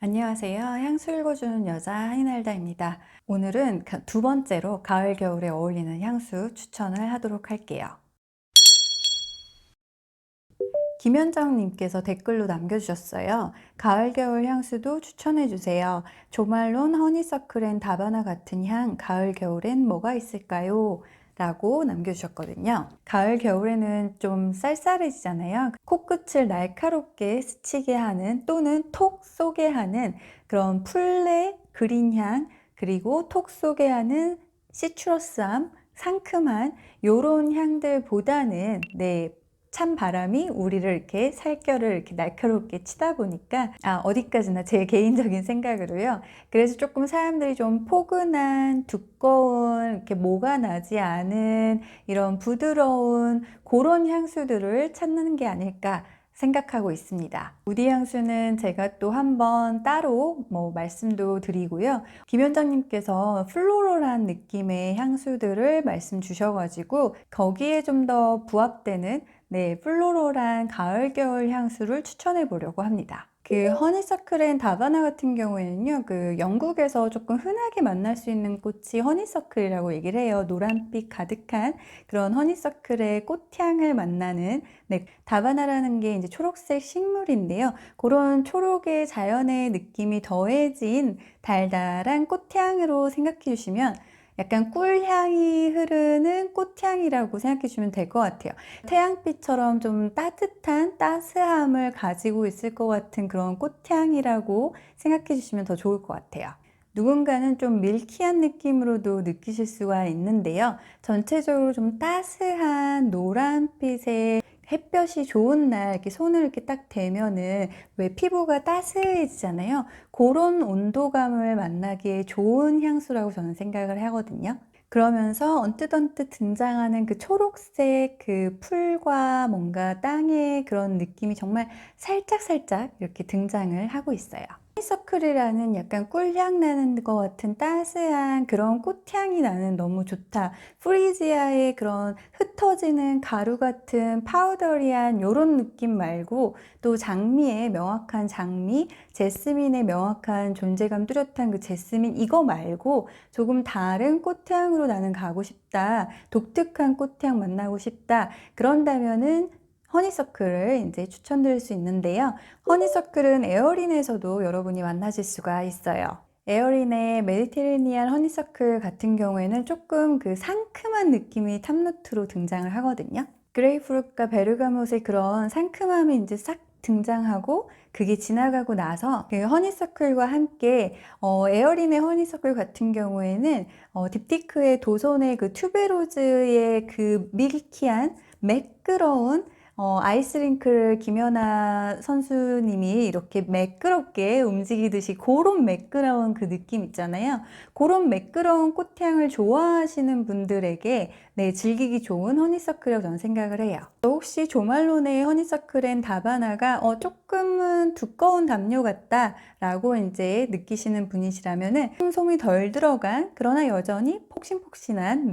안녕하세요. 향수 읽어주는 여자 한이날다입니다. 오늘은 두 번째로 가을, 겨울에 어울리는 향수 추천을 하도록 할게요. 김현정님께서 댓글로 남겨주셨어요. 가을, 겨울 향수도 추천해주세요. 조말론, 허니서클 앤 다바나 같은 향, 가을, 겨울엔 뭐가 있을까요? 라고 남겨주셨거든요. 가을, 겨울에는 좀 쌀쌀해지잖아요. 코끝을 날카롭게 스치게 하는 또는 톡 쏘게 하는 그런 풀의 그린향, 그리고 톡 쏘게 하는 시트러스함, 상큼한 요런 향들보다는 찬 바람이 우리를 이렇게 살결을 이렇게 날카롭게 치다 보니까 어디까지나 제 개인적인 생각으로요. 그래서 조금 사람들이 좀 포근한 두꺼운 이렇게 모가 나지 않은 이런 부드러운 그런 향수들을 찾는 게 아닐까 생각하고 있습니다. 우디 향수는 제가 또 한번 따로 말씀도 드리고요. 김현정님께서 플로럴한 느낌의 향수들을 말씀 주셔가지고 거기에 좀 더 부합되는 플로럴한 가을 겨울 향수를 추천해 보려고 합니다. 그 허니서클 앤 다바나 같은 경우에는요, 그 영국에서 조금 흔하게 만날 수 있는 꽃이 허니서클이라고 얘기를 해요. 노란빛 가득한 그런 허니서클의 꽃향을 만나는, 다바나라는 게 이제 초록색 식물인데요. 그런 초록의 자연의 느낌이 더해진 달달한 꽃향으로 생각해 주시면 약간 꿀향이 흐르는 꽃향이라고 생각해 주시면 될 것 같아요. 태양빛처럼 좀 따뜻한 따스함을 가지고 있을 것 같은 그런 꽃향이라고 생각해 주시면 더 좋을 것 같아요. 누군가는 좀 밀키한 느낌으로도 느끼실 수가 있는데요. 전체적으로 좀 따스한 노란빛의 햇볕이 좋은 날 이렇게 손을 이렇게 딱 대면은 왜 피부가 따스해지잖아요. 그런 온도감을 만나기에 좋은 향수라고 저는 생각을 하거든요. 그러면서 언뜻 등장하는 그 초록색 그 풀과 뭔가 땅의 그런 느낌이 정말 살짝 이렇게 등장을 하고 있어요. 허니서클이라는 약간 꿀향 나는 것 같은 따스한 그런 꽃향이 나는 너무 좋다. 프리지아의 그런 흩어지는 가루 같은 파우더리한 이런 느낌 말고 또 장미의 명확한 장미, 제스민의 명확한 존재감 뚜렷한 그 제스민 이거 말고 조금 다른 꽃향으로 나는 가고 싶다. 독특한 꽃향 만나고 싶다. 그런다면은 허니서클을 이제 추천드릴 수 있는데요. 허니서클은 에어린에서도 여러분이 만나실 수가 있어요. 에어린의 메디테레니안 허니서클 같은 경우에는 조금 그 상큼한 느낌이 탑노트로 등장을 하거든요. 그레이프루트과 베르가못의 그런 상큼함이 이제 싹 등장하고 그게 지나가고 나서 그 허니서클과 함께 에어린의 허니서클 같은 경우에는 딥티크의 도선의 그 튜베로즈의 그 밀키한 매끄러운 아이스링크를 김연아 선수님이 이렇게 매끄럽게 움직이듯이 그런 매끄러운 그 느낌 있잖아요. 그런 매끄러운 꽃향을 좋아하시는 분들에게 즐기기 좋은 허니서클이라고 저는 생각을 해요. 혹시 조말론의 허니서클 앤 다바나가 조금은 두꺼운 담요 같다 라고 이제 느끼시는 분이시라면은 솜이 덜 들어간 그러나 여전히 폭신폭신한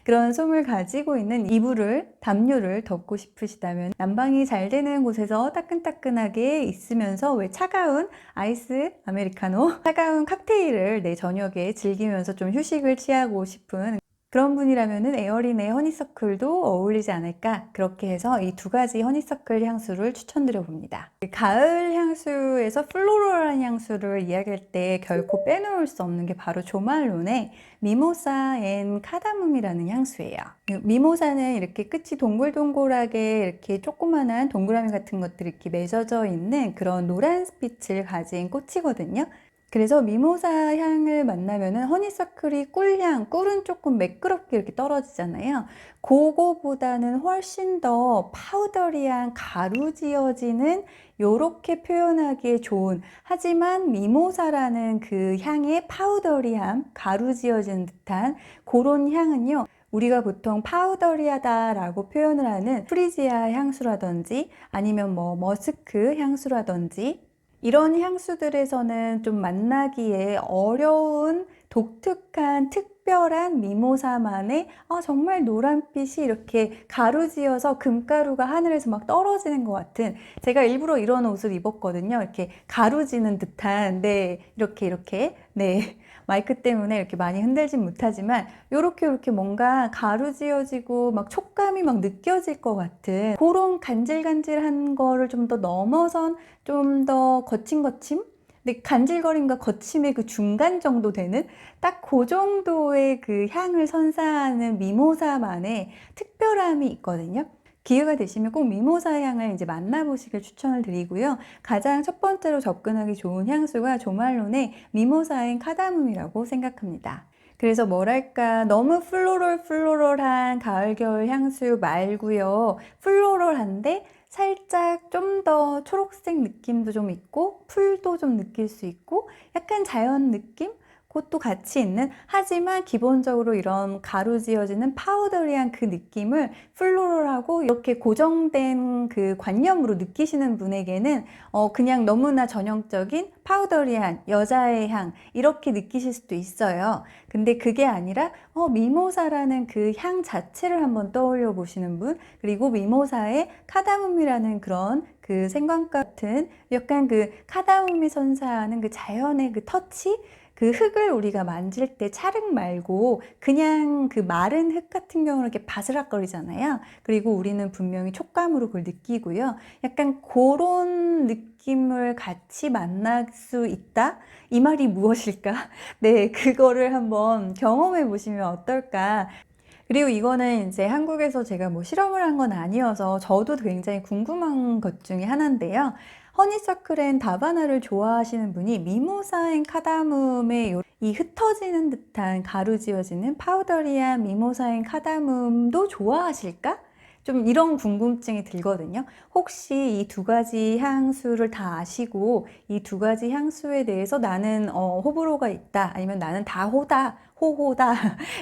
그런 솜을 가지고 있는 이불을 담요를 덮고 싶으시다면 난방이 잘 되는 곳에서 따끈따끈하게 있으면서 왜 차가운 아이스 아메리카노 차가운 칵테일을 저녁에 즐기면서 좀 휴식을 취하고 싶은 그런 분이라면은 에어린의 허니서클도 어울리지 않을까 그렇게 해서 이 두 가지 허니서클 향수를 추천드려 봅니다. 가을 향수에서 플로럴한 향수를 이야기할 때 결코 빼놓을 수 없는 게 바로 조말론의 미모사 앤 카다뮴이라는 향수예요. 미모사는 이렇게 끝이 동글동글하게 이렇게 조그만한 동그라미 같은 것들이 이렇게 맺어져 있는 그런 노란빛을 가진 꽃이거든요. 그래서 미모사 향을 만나면은 허니서클이 꿀향, 꿀은 조금 매끄럽게 이렇게 떨어지잖아요. 그거보다는 훨씬 더 파우더리한 가루지어지는 요렇게 표현하기에 좋은 하지만 미모사라는 그 향의 파우더리함, 가루지어진 듯한 그런 향은요. 우리가 보통 파우더리하다라고 표현을 하는 프리지아 향수라든지 아니면 머스크 향수라든지 이런 향수들에서는 좀 만나기에 어려운 독특한 특별한 미모사만의 정말 노란빛이 이렇게 가루지어서 금가루가 하늘에서 막 떨어지는 것 같은, 제가 일부러 이런 옷을 입었거든요. 이렇게 가루지는 듯한, 네, 이렇게, 네. 마이크 때문에 이렇게 많이 흔들진 못하지만 요렇게 뭔가 가루지어지고 막 촉감이 막 느껴질 것 같은 그런 간질간질한 거를 좀 더 넘어선 좀 더 거침? 근데 간질거림과 거침의 그 중간 정도 되는 딱 그 정도의 그 향을 선사하는 미모사만의 특별함이 있거든요. 기회가 되시면 꼭 미모사 향을 이제 만나보시길 추천을 드리고요. 가장 첫 번째로 접근하기 좋은 향수가 조말론의 미모사인 카다뮴이라고 생각합니다. 그래서 뭐랄까, 너무 플로럴한 가을 겨울 향수 말고요. 플로럴한데 살짝 좀 더 초록색 느낌도 좀 있고 풀도 좀 느낄 수 있고 약간 자연 느낌? 그것도 같이 있는, 하지만 기본적으로 이런 가루지어지는 파우더리한 그 느낌을 플로럴하고 이렇게 고정된 그 관념으로 느끼시는 분에게는 그냥 너무나 전형적인 파우더리한 여자의 향 이렇게 느끼실 수도 있어요. 근데 그게 아니라 미모사라는 그 향 자체를 한번 떠올려 보시는 분, 그리고 미모사의 카다뮴이라는 그런 그 생강 같은 약간 그 카다뮴이 선사하는 그 자연의 그 터치, 그 흙을 우리가 만질 때 찰흙 말고 그냥 그 마른 흙 같은 경우는 이렇게 바스락거리잖아요. 그리고 우리는 분명히 촉감으로 그걸 느끼고요. 약간 그런 느낌을 같이 만날 수 있다? 이 말이 무엇일까? 네, 그거를 한번 경험해 보시면 어떨까? 그리고 이거는 이제 한국에서 제가 뭐 실험을 한 건 아니어서 저도 굉장히 궁금한 것 중에 하나인데요. 허니서클 앤 다바나를 좋아하시는 분이 미모사인 카다뮴의 이 흩어지는 듯한 가루지어지는 파우더리한 미모사인 카다뮴도 좋아하실까? 좀 이런 궁금증이 들거든요. 혹시 이 두 가지 향수를 다 아시고 이 두 가지 향수에 대해서 나는 호불호가 있다, 아니면 나는 다 호호다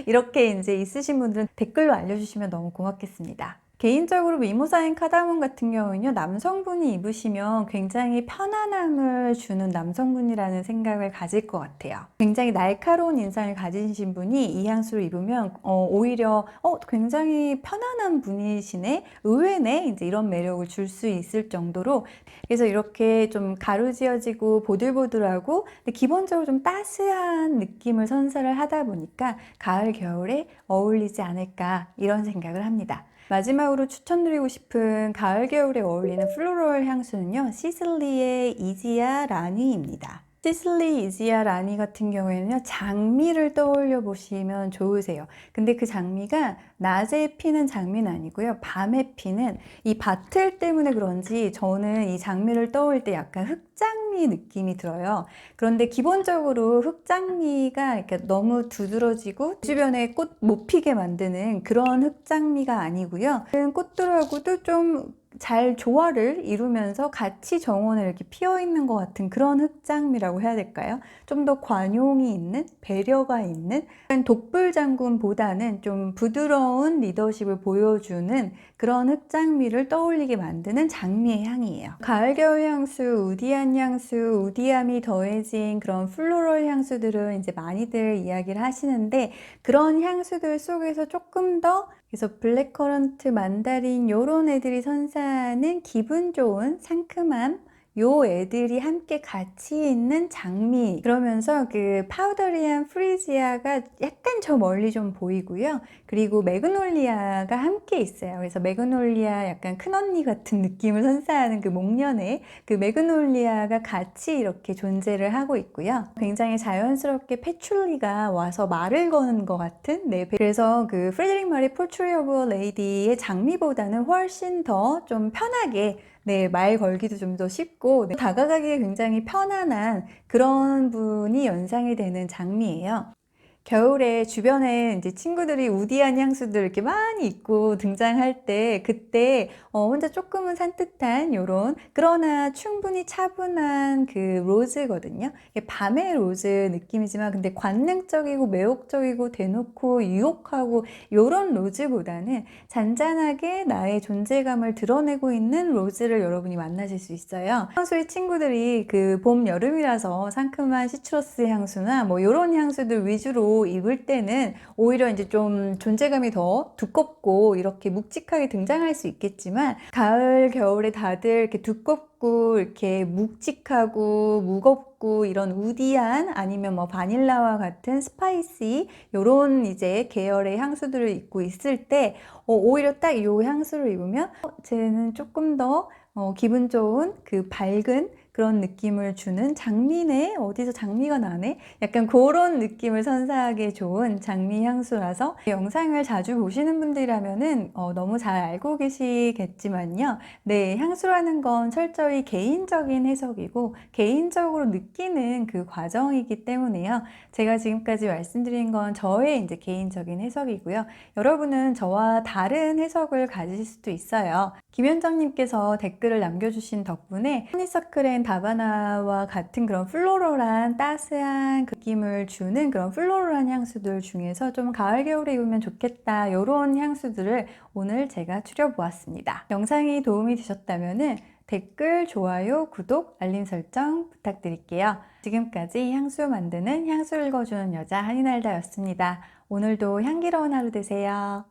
이렇게 이제 있으신 분들은 댓글로 알려주시면 너무 고맙겠습니다. 개인적으로 미모사인 카다뮴 같은 경우는요, 남성분이 입으시면 굉장히 편안함을 주는 남성분이라는 생각을 가질 것 같아요. 굉장히 날카로운 인상을 가지신 분이 이 향수를 입으면 오히려 굉장히 편안한 분이시네, 의외네, 이제 이런 매력을 줄 수 있을 정도로, 그래서 이렇게 좀 가루지어지고 보들보들하고 근데 기본적으로 좀 따스한 느낌을 선사를 하다 보니까 가을 겨울에 어울리지 않을까 이런 생각을 합니다. 마지막으로 추천드리고 싶은 가을 겨울에 어울리는 플로럴 향수는요, 시슬리의 이지아 라니입니다. 시슬리 이지아 라니 같은 경우에는요, 장미를 떠올려 보시면 좋으세요. 근데 그 장미가 낮에 피는 장미는 아니고요, 밤에 피는, 이 밭을 때문에 그런지 저는 이 장미를 떠올 때 약간 흑장미 느낌이 들어요. 그런데 기본적으로 흑장미가 이렇게 너무 두드러지고 주변에 꽃 못 피게 만드는 그런 흑장미가 아니고요. 꽃들하고도 좀 잘 조화를 이루면서 같이 정원에 이렇게 피어 있는 것 같은 그런 흑장미라고 해야 될까요? 좀 더 관용이 있는, 배려가 있는, 독불장군보다는 좀 부드러운 리더십을 보여주는 그런 흑장미를 떠올리게 만드는 장미의 향이에요. 가을 겨울 향수, 우디한 향수, 우디함이 더해진 그런 플로럴 향수들은 이제 많이들 이야기를 하시는데, 그런 향수들 속에서 조금 더, 그래서 블랙커런트, 만다린 요런 애들이 선사하는 기분 좋은 상큼함, 요 애들이 함께 같이 있는 장미, 그러면서 그 파우더리한 프리지아가 약간 저 멀리 좀 보이고요. 그리고 매그놀리아가 함께 있어요. 그래서 매그놀리아 약간 큰언니 같은 느낌을 선사하는 그 목련의 그 매그놀리아가 같이 이렇게 존재를 하고 있고요. 굉장히 자연스럽게 패출리가 와서 말을 거는 것 같은, 네, 그래서 그 프레드릭 마리 포트리 오브 레이디의 장미보다는 훨씬 더 좀 편하게, 네, 말 걸기도 좀 더 쉽고, 네, 다가가기에 굉장히 편안한 그런 분이 연상이 되는 장미예요. 겨울에 주변에 이제 친구들이 우디한 향수들 이렇게 많이 입고 등장할 때, 그때 혼자 조금은 산뜻한 요런, 그러나 충분히 차분한 그 로즈거든요. 이게 밤의 로즈 느낌이지만 근데 관능적이고 매혹적이고 대놓고 유혹하고 요런 로즈보다는 잔잔하게 나의 존재감을 드러내고 있는 로즈를 여러분이 만나실 수 있어요. 향수의 친구들이 그 봄, 여름이라서 상큼한 시트러스 향수나 뭐 요런 향수들 위주로 겨울로 입을 때는 오히려 이제 좀 존재감이 더 두껍고 이렇게 묵직하게 등장할 수 있겠지만, 가을, 겨울에 다들 이렇게 두껍고 이렇게 묵직하고 무겁고 이런 우디한, 아니면 뭐 바닐라와 같은 스파이시 요런 이제 계열의 향수들을 입고 있을 때 오히려 딱 이 향수를 입으면 쟤는 조금 더 기분 좋은 그 밝은 그런 느낌을 주는, 장미네? 어디서 장미가 나네? 약간 그런 느낌을 선사하기 좋은 장미 향수라서, 영상을 자주 보시는 분들이라면은 너무 잘 알고 계시겠지만요. 네, 향수라는 건 철저히 개인적인 해석이고 개인적으로 느끼는 그 과정이기 때문에요. 제가 지금까지 말씀드린 건 저의 이제 개인적인 해석이고요. 여러분은 저와 다른 해석을 가지실 수도 있어요. 김현정님께서 댓글을 남겨주신 덕분에 허니서클 앤 다바나와 같은 그런 플로럴한 따스한 느낌을 주는 그런 플로럴한 향수들 중에서 좀 가을 겨울에 입으면 좋겠다, 이런 향수들을 오늘 제가 추려보았습니다. 영상이 도움이 되셨다면 댓글, 좋아요, 구독, 알림 설정 부탁드릴게요. 지금까지 향수 만드는 향수 읽어주는 여자 한이날다였습니다. 오늘도 향기로운 하루 되세요.